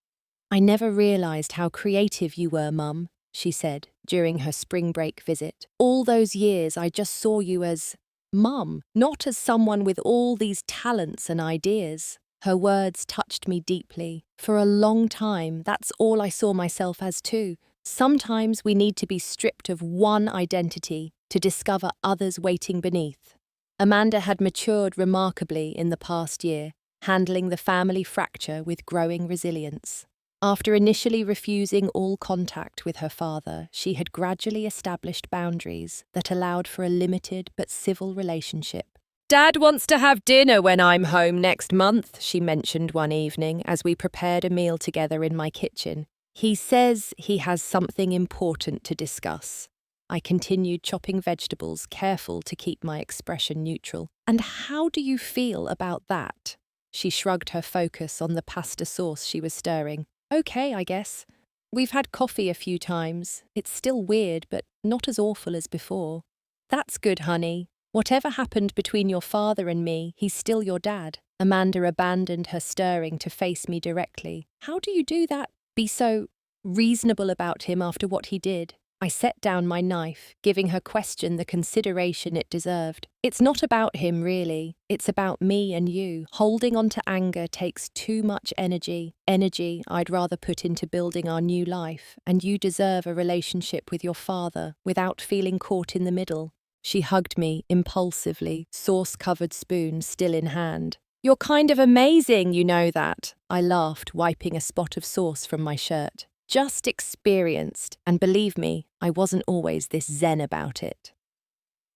"I never realized how creative you were, Mum," she said during her spring break visit. "All those years I just saw you as Mum, not as someone with all these talents and ideas." Her words touched me deeply. For a long time, that's all I saw myself as too. Sometimes we need to be stripped of one identity to discover others waiting beneath. Amanda had matured remarkably in the past year, handling the family fracture with growing resilience. After initially refusing all contact with her father, she had gradually established boundaries that allowed for a limited but civil relationship. "Dad wants to have dinner when I'm home next month," she mentioned one evening as we prepared a meal together in my kitchen. "He says he has something important to discuss." I continued chopping vegetables, careful to keep my expression neutral. "And how do you feel about that?" She shrugged, her focus on the pasta sauce she was stirring. "Okay, I guess. We've had coffee a few times. It's still weird, but not as awful as before." "That's good, honey. Whatever happened between your father and me, he's still your dad." Amanda abandoned her stirring to face me directly. "How do you do that? Be so reasonable about him after what he did?" I set down my knife, giving her question the consideration it deserved. "It's not about him, really. It's about me and you. Holding on to anger takes too much energy. Energy I'd rather put into building our new life, and you deserve a relationship with your father without feeling caught in the middle." She hugged me impulsively, sauce-covered spoon still in hand. You're kind of amazing, you know that. I laughed, wiping a spot of sauce from my shirt. Just experienced, and believe me, I wasn't always this zen about it.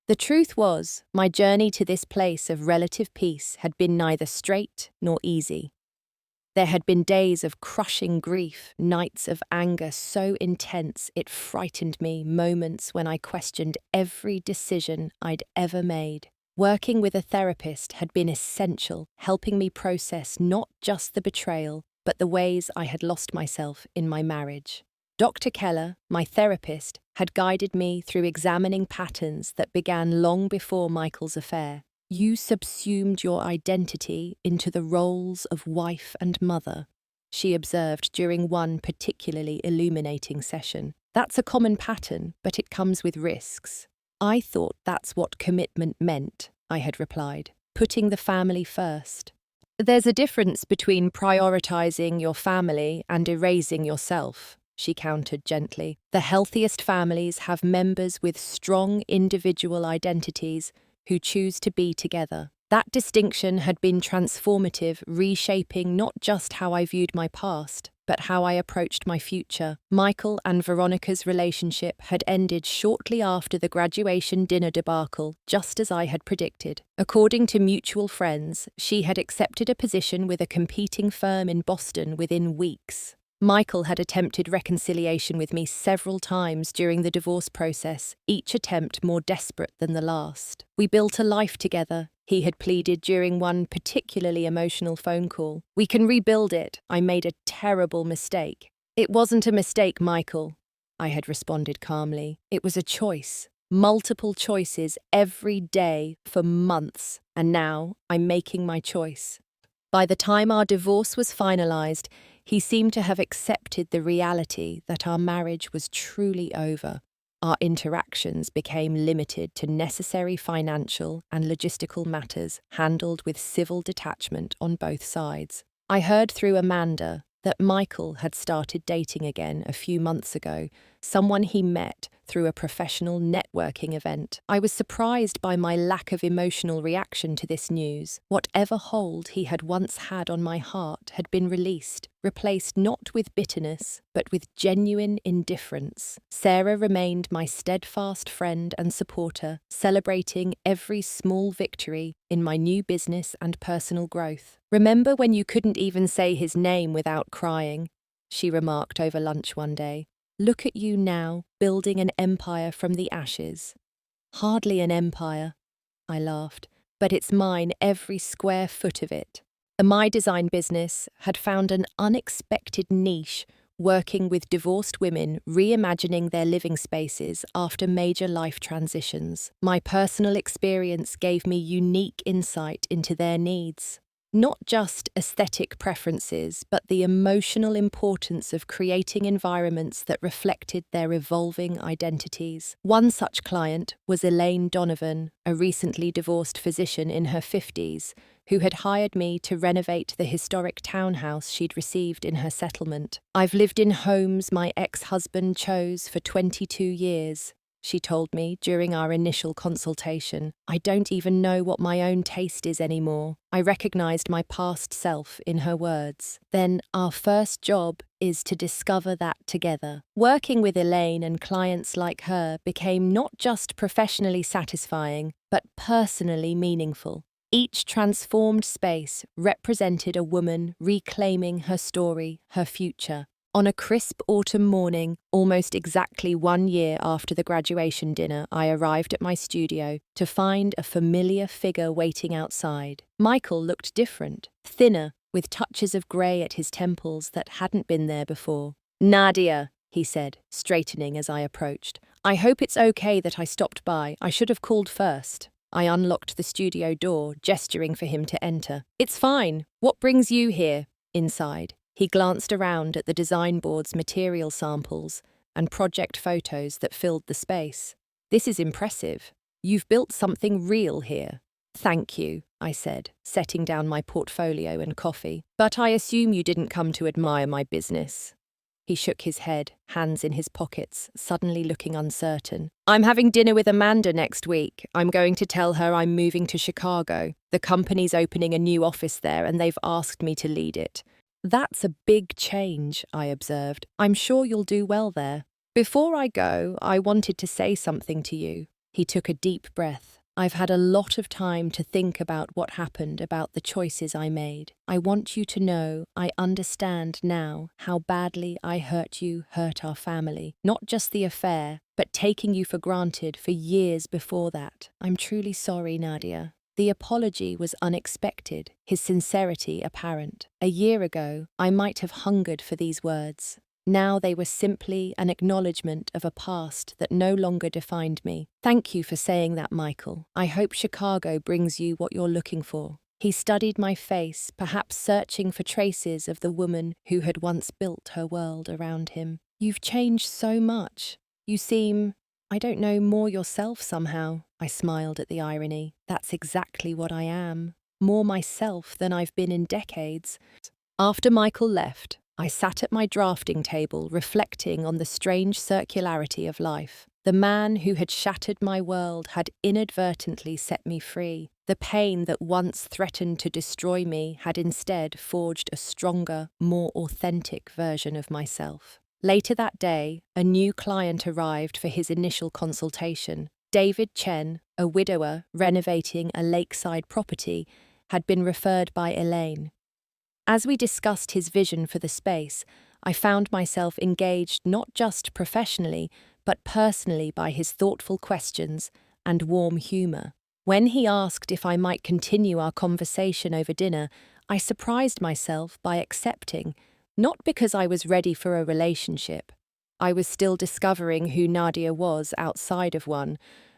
The truth was, my journey to this place of relative peace had been neither straight nor easy. There had been days of crushing grief, nights of anger so intense it frightened me, moments when I questioned every decision I'd ever made. Working with a therapist had been essential, helping me process not just the betrayal, but the ways I had lost myself in my marriage. Dr. Keller, my therapist, had guided me through examining patterns that began long before Michael's affair. You subsumed your identity into the roles of wife and mother, she observed during one particularly illuminating session. That's a common pattern, but it comes with risks. I thought that's what commitment meant, I had replied, putting the family first. There's a difference between prioritizing your family and erasing yourself, she countered gently. The healthiest families have members with strong individual identities who choose to be together. That distinction had been transformative, reshaping not just how I viewed my past, but how I approached my future. Michael and Veronica's relationship had ended shortly after the graduation dinner debacle, just as I had predicted. According to mutual friends, she had accepted a position with a competing firm in Boston within weeks. Michael had attempted reconciliation with me several times during the divorce process, each attempt more desperate than the last. We built a life together, he had pleaded during one particularly emotional phone call. We can rebuild it. I made a terrible mistake. It wasn't a mistake, Michael, I had responded calmly. It was a choice. Multiple choices every day for months, and now I'm making my choice. By the time our divorce was finalized, he seemed to have accepted the reality that our marriage was truly over. Our interactions became limited to necessary financial and logistical matters handled with civil detachment on both sides. I heard through Amanda that Michael had started dating again a few months ago, someone he met through a professional networking event. I was surprised by my lack of emotional reaction to this news. Whatever hold he had once had on my heart had been released, replaced not with bitterness, but with genuine indifference. Sarah remained my steadfast friend and supporter, celebrating every small victory in my new business and personal growth. "Remember when you couldn't even say his name without crying?" she remarked over lunch one day. "Look at you now, building an empire from the ashes." "Hardly an empire," I laughed, "but it's mine, every square foot of it." My design business had found an unexpected niche, working with divorced women reimagining their living spaces after major life transitions. My personal experience gave me unique insight into their needs. Not just aesthetic preferences, but the emotional importance of creating environments that reflected their evolving identities. One such client was Elaine Donovan, a recently divorced physician in her 50s, who had hired me to renovate the historic townhouse she'd received in her settlement. "I've lived in homes my ex-husband chose for 22 years, she told me during our initial consultation. "I don't even know what my own taste is anymore." I recognized my past self in her words. "Then our first job is to discover that together." Working with Elaine and clients like her became not just professionally satisfying, but personally meaningful. Each transformed space represented a woman reclaiming her story, her future. On a crisp autumn morning, almost exactly 1 year after the graduation dinner, I arrived at my studio to find a familiar figure waiting outside. Michael looked different, thinner, with touches of grey at his temples that hadn't been there before. "Nadia," he said, straightening as I approached. "I hope it's okay that I stopped by. I should have called first." I unlocked the studio door, gesturing for him to enter. "It's fine. What brings you here?" Inside, he glanced around at the design board's material samples and project photos that filled the space. "This is impressive. You've built something real here." "Thank you," I said, setting down my portfolio and coffee. "But I assume you didn't come to admire my business." He shook his head, hands in his pockets, suddenly looking uncertain. I'm having dinner with Amanda next week. I'm going to tell her I'm moving to Chicago. The company's opening a new office there and they've asked me to lead it. That's a big change, I observed. I'm sure you'll do well there. Before I go, I wanted to say something to you. He took a deep breath. I've had a lot of time to think about what happened, about the choices I made. I want you to know I understand now how badly I hurt you, hurt our family. Not just the affair, but taking you for granted for years before that. I'm truly sorry, Nadia. The apology was unexpected, his sincerity apparent. A year ago, I might have hungered for these words. Now they were simply an acknowledgement of a past that no longer defined me. Thank you for saying that, Michael. I hope Chicago brings you what you're looking for. He studied my face, perhaps searching for traces of the woman who had once built her world around him. You've changed so much. You seem, I don't know, more yourself somehow. I smiled at the irony. That's exactly what I am. More myself than I've been in decades. After Michael left, I sat at my drafting table reflecting on the strange circularity of life. The man who had shattered my world had inadvertently set me free. The pain that once threatened to destroy me had instead forged a stronger, more authentic version of myself. Later that day, a new client arrived for his initial consultation. David Chen, a widower renovating a lakeside property, had been referred by Elaine. As we discussed his vision for the space, I found myself engaged not just professionally, but personally by his thoughtful questions and warm humour. When he asked if I might continue our conversation over dinner, I surprised myself by accepting, not because I was ready for a relationship. I was still discovering who Nadia was outside of one,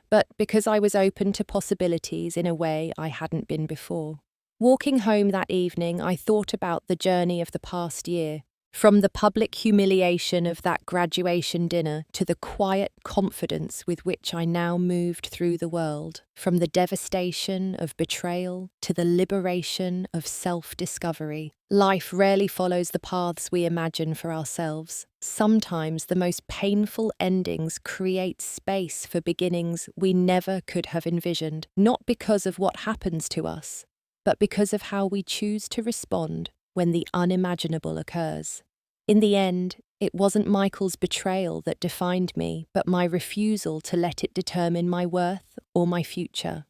but because I was open to possibilities in a way I hadn't been before. Walking home that evening, I thought about the journey of the past year, from the public humiliation of that graduation dinner to the quiet confidence with which I now moved through the world, from the devastation of betrayal to the liberation of self-discovery. Life rarely follows the paths we imagine for ourselves. Sometimes the most painful endings create space for beginnings we never could have envisioned, not because of what happens to us, but because of how we choose to respond when the unimaginable occurs. In the end, it wasn't Michael's betrayal that defined me, but my refusal to let it determine my worth or my future.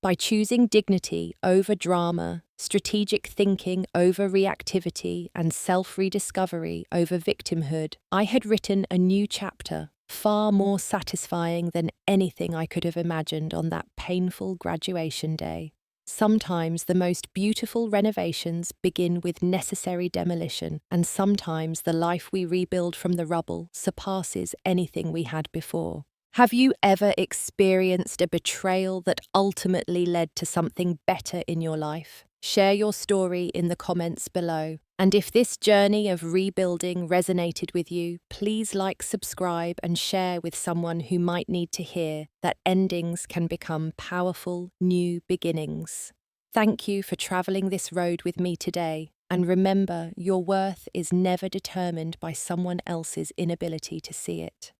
By choosing dignity over drama, strategic thinking over reactivity, and self-rediscovery over victimhood, I had written a new chapter, far more satisfying than anything I could have imagined on that painful graduation day. Sometimes the most beautiful renovations begin with necessary demolition, and sometimes the life we rebuild from the rubble surpasses anything we had before. Have you ever experienced a betrayal that ultimately led to something better in your life? Share your story in the comments below. And if this journey of rebuilding resonated with you, please like, subscribe, and share with someone who might need to hear that endings can become powerful new beginnings. Thank you for traveling this road with me today. And remember, your worth is never determined by someone else's inability to see it.